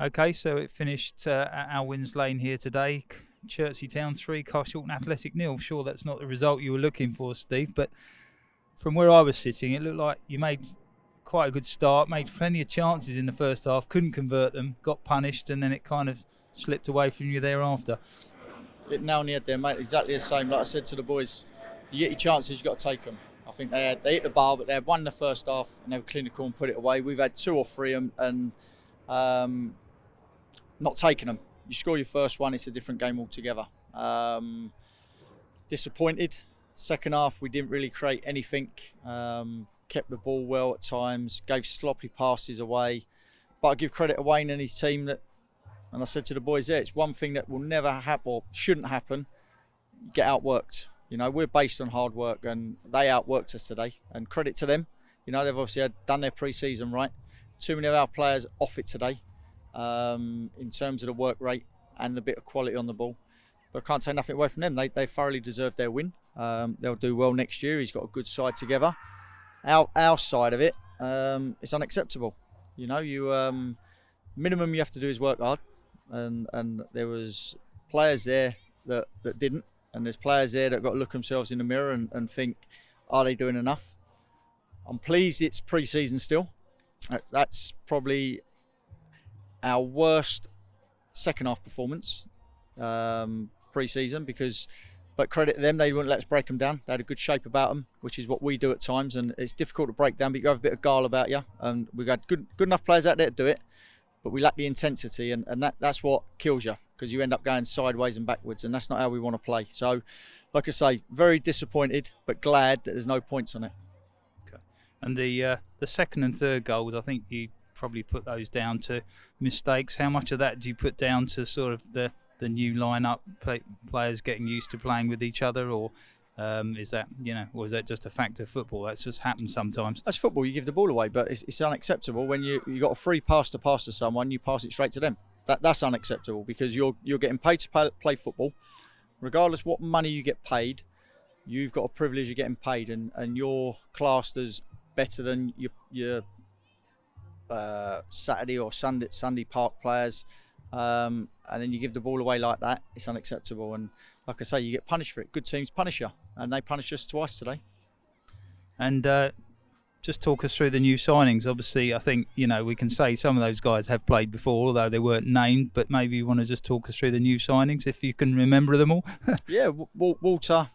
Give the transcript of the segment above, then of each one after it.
Okay, so it finished at Alwyn's Lane here today. Chertsey Town 3, Carshalton Athletic 0. Sure, that's not the result you were looking for, Steve, but from where I was sitting, it looked like you made quite a good start, made plenty of chances in the first half, couldn't convert them, got punished, and then it kind of slipped away from you thereafter. It now and head there, mate. Exactly the same. Like I said to the boys, you get your chances, you've got to take them. I think they hit the bar, but they had one in the first half and they were clinical and put it away. We've had 2 or 3 and not taking them. You score your first one, it's a different game altogether. Disappointed. Second half, we didn't really create anything. Kept the ball well at times, gave sloppy passes away. But I give credit to Wayne and his team that, and I said to the boys there, it's one thing that will never happen or shouldn't happen. Get outworked. You know, we're based on hard work and they outworked us today. And credit to them. You know, they've obviously done their pre-season right. Too many of our players off it today in terms of the work rate and the bit of quality on the ball. But I can't take nothing away from them. They thoroughly deserved their win. They'll do well next year. He's got a good side together. Our side of it, it's unacceptable. You know, minimum you have to do is work hard. And there was players there that didn't. And there's players there that got to look themselves in the mirror and think, are they doing enough? I'm pleased it's pre-season still. That's probably our worst second half performance pre-season but credit to them, they wouldn't let us break them down. They had a good shape about them, which is what we do at times, and it's difficult to break down, but you have a bit of guile about you, and we've got good enough players out there to do it, but we lack the intensity, and that's what kills you, because you end up going sideways and backwards, and that's not how we want to play. So, like I say, very disappointed, but glad that there's no points on it. Okay. And the second and third goals, I think you probably put those down to mistakes. How much of that do you put down to sort of the new lineup, players getting used to playing with each other, or is that, you know, or is that just a fact of football? That's just happens sometimes. That's football. You give the ball away, but it's unacceptable when you got a free pass to someone, you pass it straight to them. That's unacceptable, because you're getting paid to play football, regardless what money you get paid. You've got a privilege of getting paid, and you're classed as better than your Saturday or Sunday park players. And then you give the ball away like that. It's unacceptable, and like I say, you get punished for it. Good teams punish you, and they punished us twice today. And just talk us through the new signings. Obviously, I think, you know, we can say some of those guys have played before, although they weren't named, but maybe you want to just talk us through the new signings, if you can remember them all. Yeah, Walter,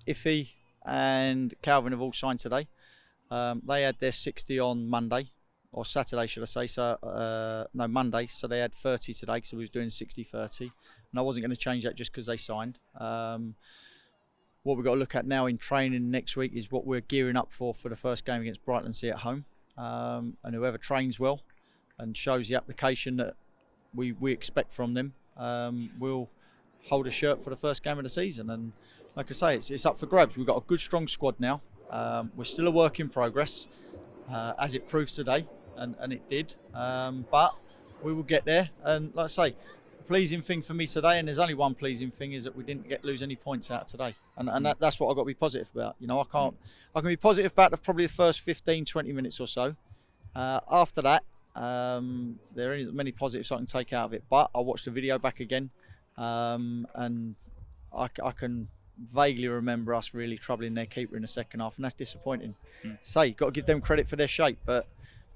Iffy and Calvin have all signed today. They had their 60 on Monday, or Saturday, should I say. So no, Monday. So they had 30 today, so we was doing 60-30. And I wasn't going to change that just because they signed. What we've got to look at now in training next week is what we're gearing up for the first game against Brightlandsea at home. And whoever trains well and shows the application that we expect from them will hold a shirt for the first game of the season. And like I say, it's up for grabs. We've got a good, strong squad now. We're still a work in progress, as it proved today. And it did, but we will get there. And like I say, the pleasing thing for me today, and there's only one pleasing thing, is that we didn't lose any points out today, and that's what I've got to be positive about. You know, I can be positive about probably the first 15-20 minutes or so. After that, there isn't many positives I can take out of it, but I watched the video back again, and I can vaguely remember us really troubling their keeper in the second half, and that's disappointing. Say, you've got to give them credit for their shape, but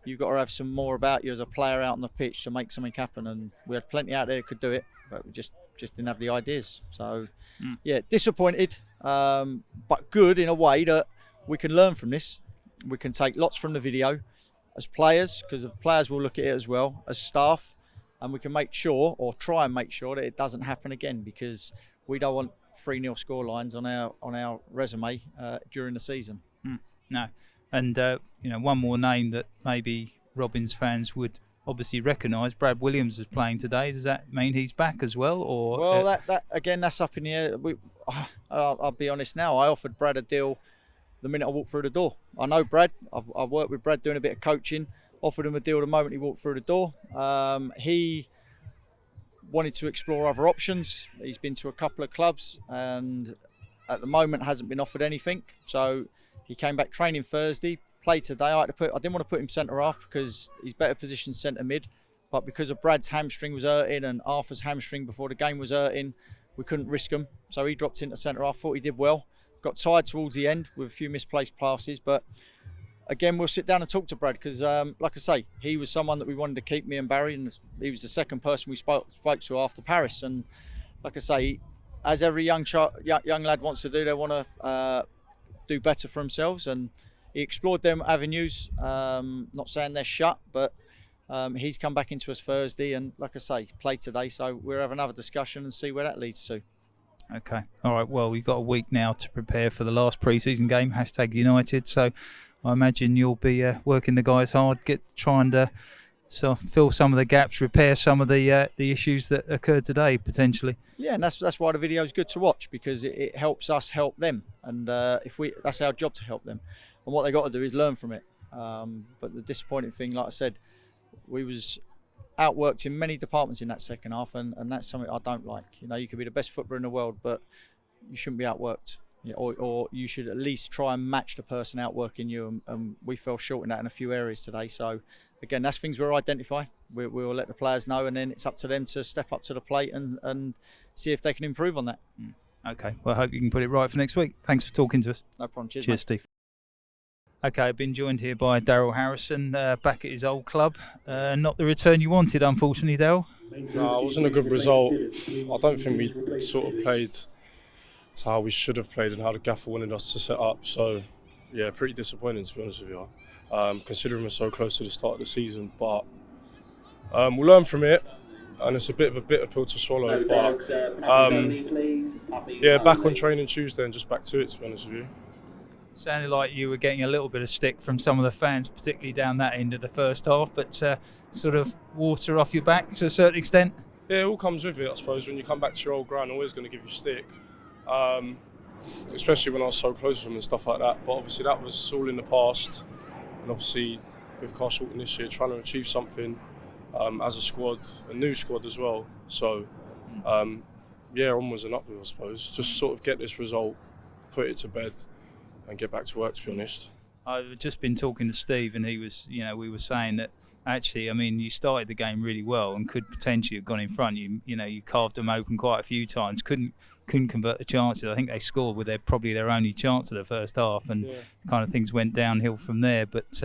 you've got to have some more about you as a player out on the pitch to make something happen, and we had plenty out there that could do it, but we just didn't have the ideas. So yeah, disappointed, but good in a way that we can learn from this. We can take lots from the video as players, because the players will look at it as well as staff, and we can make sure, or try and make sure, that it doesn't happen again, because we don't want 3-0 score lines on our resume during the season. No. And, you know, one more name that maybe Robins fans would obviously recognise, Brad Williams is playing today. Does that mean he's back as well? Or well, that again, that's up in the air. I'll be honest now, I offered Brad a deal the minute I walked through the door. I know Brad. I've worked with Brad doing a bit of coaching. Offered him a deal the moment he walked through the door. He wanted to explore other options. He's been to a couple of clubs and at the moment hasn't been offered anything. So he came back training Thursday, played today. I didn't want to put him centre half because he's better positioned centre mid. but because of Brad's hamstring was hurting and Arthur's hamstring before the game was hurting, we couldn't risk him. So he dropped into centre half. Thought he did well. Got tired towards the end with a few misplaced passes, but again, we'll sit down and talk to Brad because, like I say, he was someone that we wanted to keep, me and Barry, and he was the second person we spoke to after Paris. And like I say, as every young lad wants to do, they want to do better for themselves, and he explored them avenues. Not saying they're shut, but he's come back into us Thursday, and like I say, played today, so we'll have another discussion and see where that leads to. Okay, all right. Well, we've got a week now to prepare for the last pre-season game. #United. So I imagine you'll be working the guys hard, trying to fill some of the gaps, repair some of the issues that occurred today potentially. Yeah, and that's why the video is good to watch, because it helps us help them, and that's our job, to help them. And what they got to do is learn from it. But the disappointing thing, like I said, we was outworked in many departments in that second half, and that's something I don't like. You know, you could be the best footballer in the world, but you shouldn't be outworked. Yeah, or you should at least try and match the person outworking you, and we fell short in that in a few areas today. So again, that's things we'll identify. We'll let the players know, and then it's up to them to step up to the plate and see if they can improve on that. Okay, well, I hope you can put it right for next week. Thanks for talking to us. No problem. Cheers, mate. Steve. Okay, I've been joined here by Darryl Harrison, back at his old club. Not the return you wanted, unfortunately, Darryl. No, it wasn't a good result. I don't think we sort of played to how we should have played and how the gaffer wanted us to set up. So, yeah, pretty disappointing, to be honest with you. Considering we're so close to the start of the season. But we'll learn from it, and it's a bit of a bitter pill to swallow. But, yeah, back on training Tuesday and just back to it, to be honest with you. Sounded like you were getting a little bit of stick from some of the fans, particularly down that end of the first half, but sort of water off your back to a certain extent. Yeah, it all comes with it, I suppose. When you come back to your old ground, always going to give you stick, especially when I was so close to them and stuff like that. But obviously that was all in the past, and obviously with Carshalton this year trying to achieve something as a squad, a new squad as well. So yeah, onwards and upwards, I suppose. Just sort of get this result, put it to bed, and get back to work, to be honest. I've just been talking to Steve, and he was, we were saying that actually, I mean, you started the game really well and could potentially have gone in front. You carved them open quite a few times. Couldn't convert the chances. I think they scored with probably their only chance of the first half, and kind of things went downhill from there. But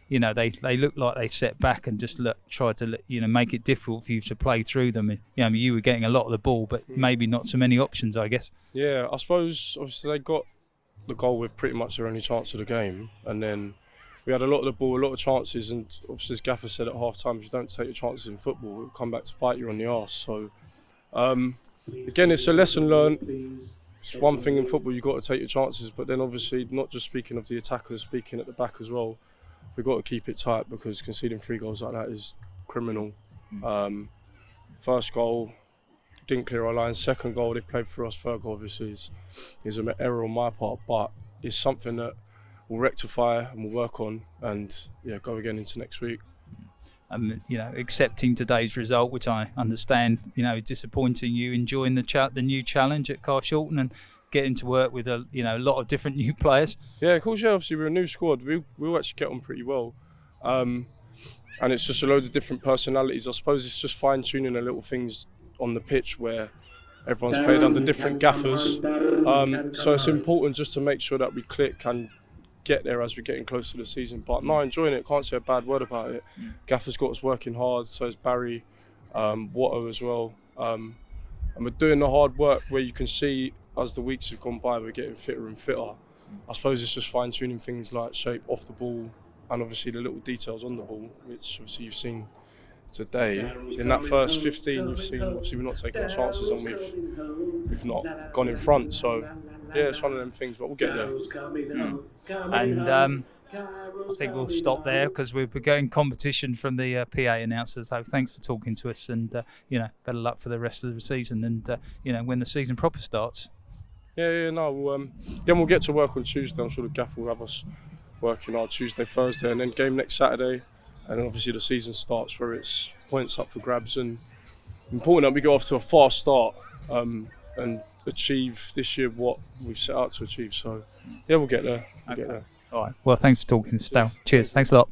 they looked like they set back and just tried to make it difficult for you to play through them. And, you were getting a lot of the ball, but maybe not so many options, I guess. Yeah, I suppose obviously they got the goal with pretty much their only chance of the game, and then we had a lot of the ball, a lot of chances, and obviously as Gaffer said at half time, if you don't take your chances in football, it will come back to bite you on the arse. So again, it's a lesson learned. It's one thing in football, you've got to take your chances, but then obviously not just speaking of the attackers, speaking at the back as well, we've got to keep it tight, because conceding 3 goals like that is criminal. First goal didn't clear our lines. Second goal, they've played for us. Third goal, obviously, is an error on my part, but it's something that we'll rectify and we'll work on, and go again into next week. Accepting today's result, which I understand, is disappointing you, enjoying the new challenge at Carshalton and getting to work with a lot of different new players. Yeah, of course. Yeah, obviously we're a new squad. We'll actually get on pretty well, and it's just a load of different personalities. I suppose it's just fine tuning the little things on the pitch where everyone's played under different gaffers, so it's important just to make sure that we click and get there as we're getting close to the season. But no, enjoying it, can't say a bad word about it. Gaffer's got us working hard, so is Barry, Watto as well, and we're doing the hard work where you can see as the weeks have gone by we're getting fitter and fitter. I suppose it's just fine tuning things like shape off the ball, and obviously the little details on the ball, which obviously you've seen today. In that first 15 you've seen, obviously we're not taking our chances and we've not gone in front, so yeah, it's one of them things, but we'll get there. And I think we'll stop there, because we're getting competition from the PA announcers. So thanks for talking to us, and better luck for the rest of the season, and when the season proper starts. We'll get to work on Tuesday. I'm sure the gaffer will have us working hard Tuesday, Thursday, and then game next Saturday. And then obviously the season starts where it's points up for grabs, and important that we go off to a fast start and achieve this year what we've set out to achieve. So yeah, we'll get there. All right. Well, thanks for talking, Stal. Cheers. Thanks a lot.